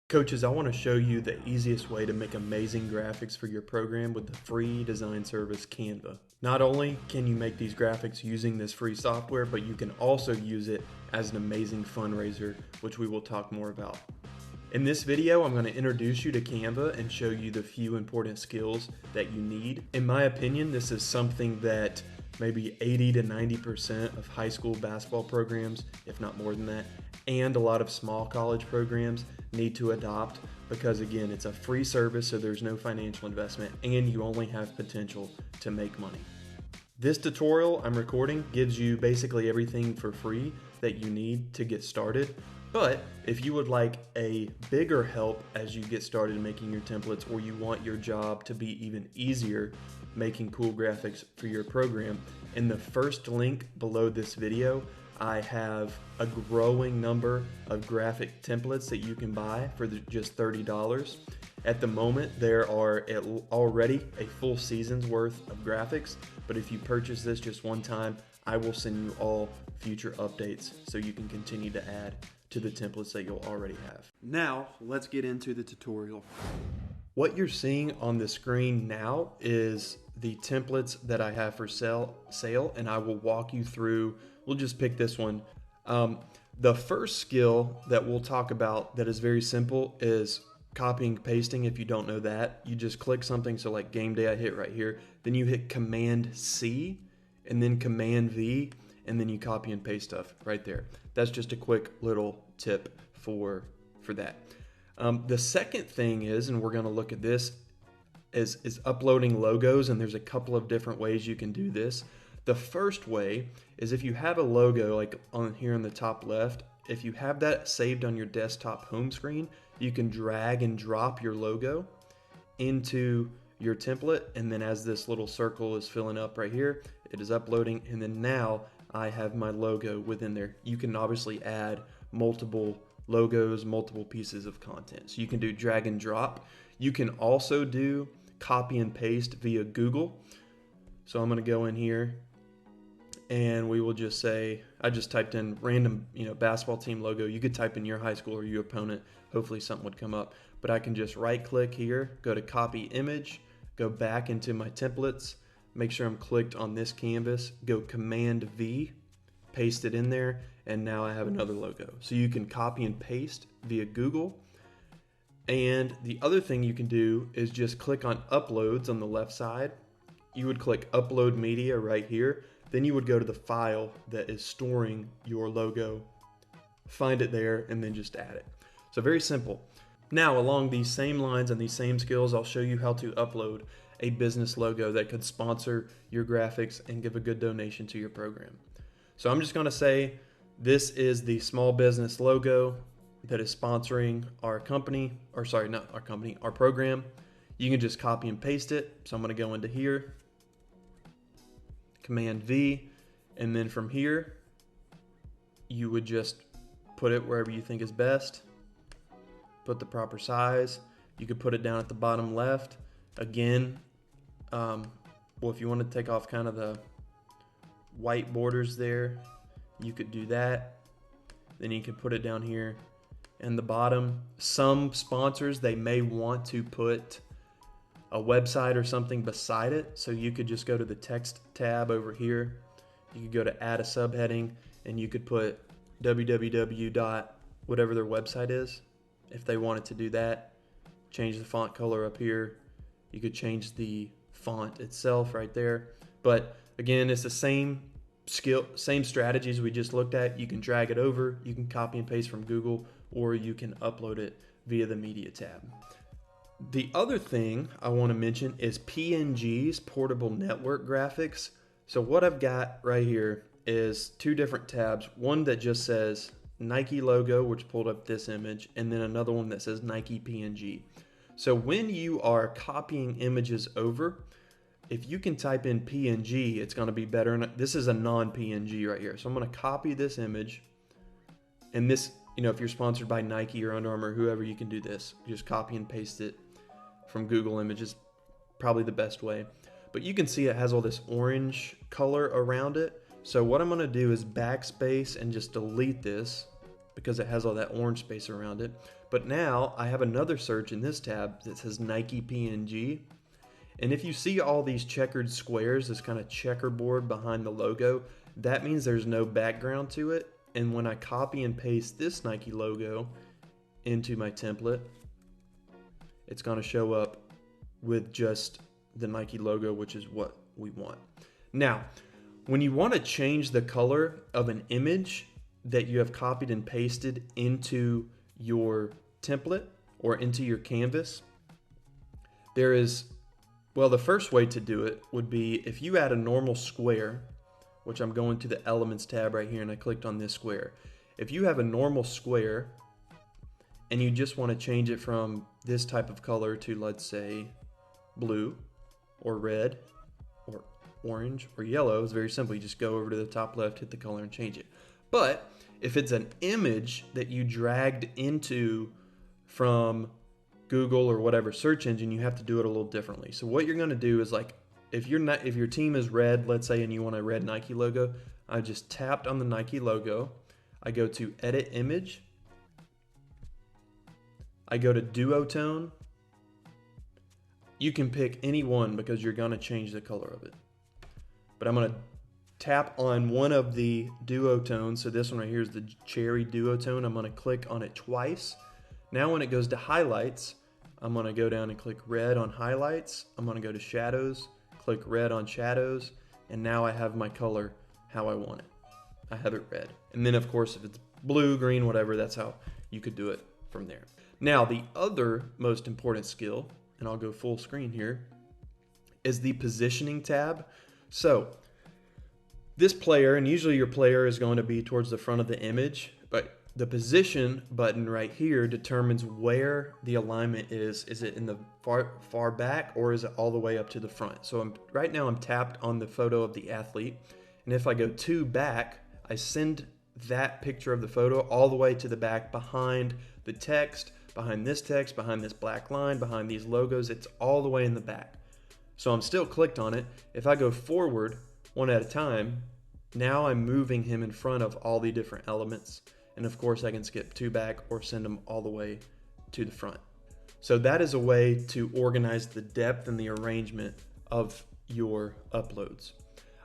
Coaches, I want to show you the easiest way to make amazing graphics for your program with the free design service Canva. Not only can you make these graphics using this free software, but you can also use it as an amazing fundraiser, which we will talk more about. In this video, I'm going to introduce you to Canva and show you the few important skills that you need. In my opinion, this is something that maybe 80 to 90% of high school basketball programs, if not more than that, and a lot of small college programs need to adopt because, again, it's a free service, so there's no financial investment and you only have potential to make money. This tutorial I'm recording gives you basically everything for free that you need to get started. But if you would like a bigger help as you get started making your templates, or you want your job to be even easier making cool graphics for your program, in the first link below this video, I have a growing number of graphic templates that you can buy for just $30. At the moment, there are already a full season's worth of graphics, but if you purchase this just one time, I will send you all future updates so you can continue to add to the templates that you'll already have. Now, let's get into the tutorial. What you're seeing on the screen now is the templates that I have for sale, and I will walk you through. We'll just pick this one. The first skill that we'll talk about that is very simple is copying and pasting. If you don't know that, you just click something. So like game day, I hit right here. Then you hit Command C and then Command V, and then you copy and paste stuff right there. That's just a quick little tip for that. The second thing is, and we're going to look at this, is uploading logos, and there's a couple of different ways you can do this. The first way is if you have a logo like on here in the top left, if you have that saved on your desktop home screen, you can drag and drop your logo into your template, and then as this little circle is filling up right here, it is uploading, and then now I have my logo within there. You can obviously add multiple logos, multiple pieces of content. So you can do drag and drop. You can also do copy and paste via Google. So I'm going to go in here and we will just say, I just typed in random, basketball team logo. You could type in your high school or your opponent. Hopefully something would come up. But I can just right click here, go to copy image, go back into my templates, make sure I'm clicked on this canvas, go Command V, paste it in there, and now I have another logo. So you can copy and paste via Google. And the other thing you can do is just click on uploads on the left side. You would click upload media right here. Then you would go to the file that is storing your logo, find it there, and then just add it. So very simple. Now, along these same lines and these same skills, I'll show you how to upload a business logo that could sponsor your graphics and give a good donation to your program. So I'm just going to say this is the small business logo that is sponsoring our company, or sorry, not our company, our program. You can just copy and paste it. So I'm going to go into here, Command V, and then from here, you would just put it wherever you think is best. Put the proper size. You could put it down at the bottom left. Again, well, if you want to take off kind of the white borders there, you could do that. Then you can put it down here in the bottom. Some sponsors, they may want to put a website or something beside it, so you could just go to the text tab over here. You could go to add a subheading, and you could put www. whatever their website is. If they wanted to do that, change the font color up here. You could change the font itself right there. But again, it's the same strategies we just looked at. You can drag it over, you can copy and paste from Google, or you can upload it via the media tab. The other thing I want to mention is PNGs, portable network graphics. So what I've got right here is two different tabs. One that just says Nike logo, which pulled up this image, and then another one that says Nike PNG. So when you are copying images over, if you can type in PNG, it's going to be better. And this is a non-PNG right here. So I'm going to copy this image, and this, if you're sponsored by Nike or Under Armour, whoever, you can do this. Just copy and paste it from Google Images, probably the best way. But you can see it has all this orange color around it. So what I'm going to do is backspace and just delete this. because it has all that orange space around it. But now I have another search in this tab that says Nike PNG. And if you see all these checkered squares, this kind of checkerboard behind the logo, that means there's no background to it. And when I copy and paste this Nike logo into my template, it's going to show up with just the Nike logo, which is what we want. Now, when you want to change the color of an image that you have copied and pasted into your template or into your canvas, well, the first way to do it would be if you add a normal square, which I'm going to the Elements tab right here and I clicked on this square. If you have a normal square and you just want to change it from this type of color to, let's say, blue or red or orange or yellow, it's very simple. You just go over to the top left, hit the color and change it. But if it's an image that you dragged into from Google or whatever search engine, you have to do it a little differently. So what you're going to do is, like, if your team is red, let's say, and you want a red Nike logo, I just tapped on the Nike logo. I go to Edit Image. I go to Duotone. You can pick any one because you're going to change the color of it. But I'm going to tap on one of the duotones. So this one right here is the cherry duotone. I'm going to click on it twice. Now when it goes to highlights, I'm going to go down and click red on highlights. I'm going to go to shadows, click red on shadows, and now I have my color how I want it. I have it red. And then of course if it's blue, green, whatever, that's how you could do it from there. Now the other most important skill, and I'll go full screen here, is the positioning tab. So this player, and usually your player is going to be towards the front of the image, but the position button right here determines where the alignment is. Is it in the far back or is it all the way up to the front? So right now I'm tapped on the photo of the athlete, and if I go to back, I send that picture of the photo all the way to the back behind the text, behind this text, behind this black line, behind these logos. It's all the way in the back. So I'm still clicked on it. If I go forward one at a time, now I'm moving him in front of all the different elements. And of course I can skip to back or send them all the way to the front. So that is a way to organize the depth and the arrangement of your uploads.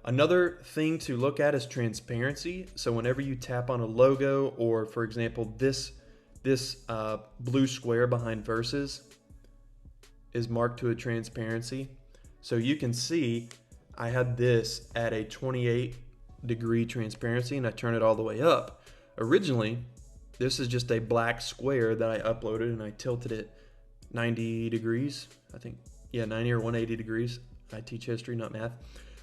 Another thing to look at is transparency. So whenever you tap on a logo, or for example, this blue square behind verses is marked to a transparency. So you can see I had this at a 28-degree transparency and I turn it all the way up. Originally, this is just a black square that I uploaded and I tilted it 90 degrees, I think. Yeah, 90 or 180 degrees. I teach history, not math.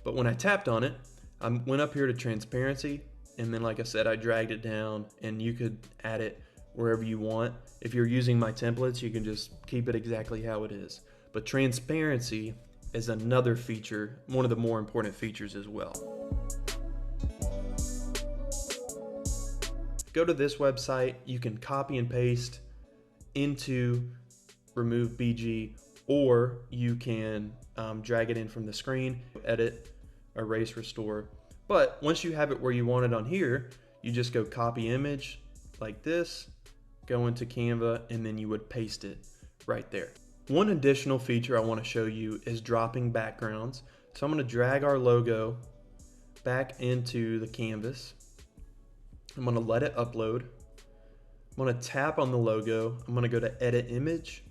But when I tapped on it, I went up here to transparency, and then like I said, I dragged it down, and you could add it wherever you want. If you're using my templates, you can just keep it exactly how it is. But transparency is another feature, one of the more important features as well. Go to this website, you can copy and paste into Remove BG, or you can drag it in from the screen, edit, erase, restore. But once you have it where you want it on here, you just go copy image like this, go into Canva, and then you would paste it right there. One additional feature I want to show you is dropping backgrounds. So I'm going to drag our logo back into the canvas. I'm going to let it upload. I'm going to tap on the logo. I'm going to go to Edit Image.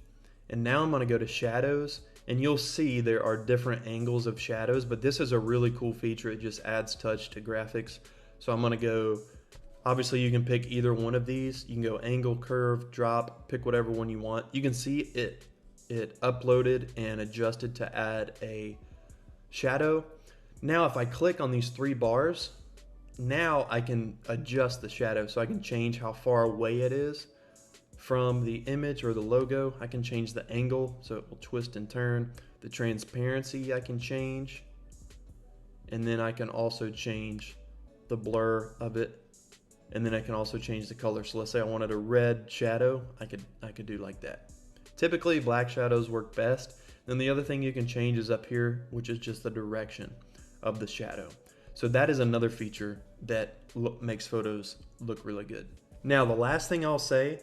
And now I'm going to go to Shadows. And you'll see there are different angles of shadows. But this is a really cool feature. It just adds touch to graphics. So I'm going to go, obviously you can pick either one of these. You can go angle, curve, drop, pick whatever one you want. You can see it uploaded and adjusted to add a shadow. Now if I click on these three bars, now I can adjust the shadow, so I can change how far away it is from the image or the logo. I can change the angle so it will twist and turn. The transparency I can change, and then I can also change the blur of it, and then I can also change the color. So let's say I wanted a red shadow, I could do like that. Typically black shadows work best. Then the other thing you can change is up here, which is just the direction of the shadow. So that is another feature that makes photos look really good. Now, the last thing I'll say,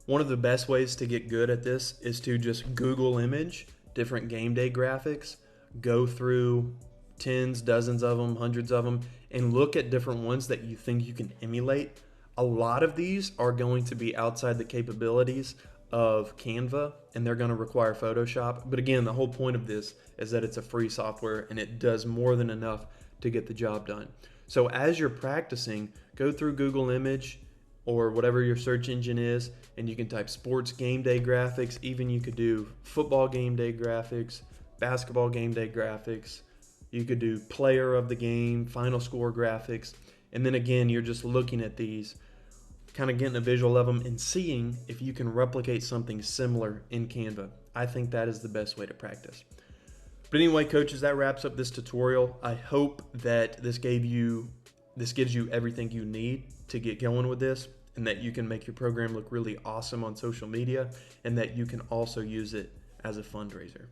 one of the best ways to get good at this is to just Google image different game day graphics, go through tens, dozens of them, hundreds of them, and look at different ones that you think you can emulate. A lot of these are going to be outside the capabilities of Canva, and they're going to require Photoshop. But again, the whole point of this is that it's a free software and it does more than enough to get the job done. So as you're practicing, go through Google Image or whatever your search engine is, and you can type sports game day graphics. Even you could do football game day graphics, basketball game day graphics. You could do player of the game, final score graphics. And then again, you're just looking at these, kind of getting a visual of them and seeing if you can replicate something similar in Canva. I think that is the best way to practice. But anyway, coaches, that wraps up this tutorial. I hope that this gives you everything you need to get going with this, and that you can make your program look really awesome on social media, and that you can also use it as a fundraiser.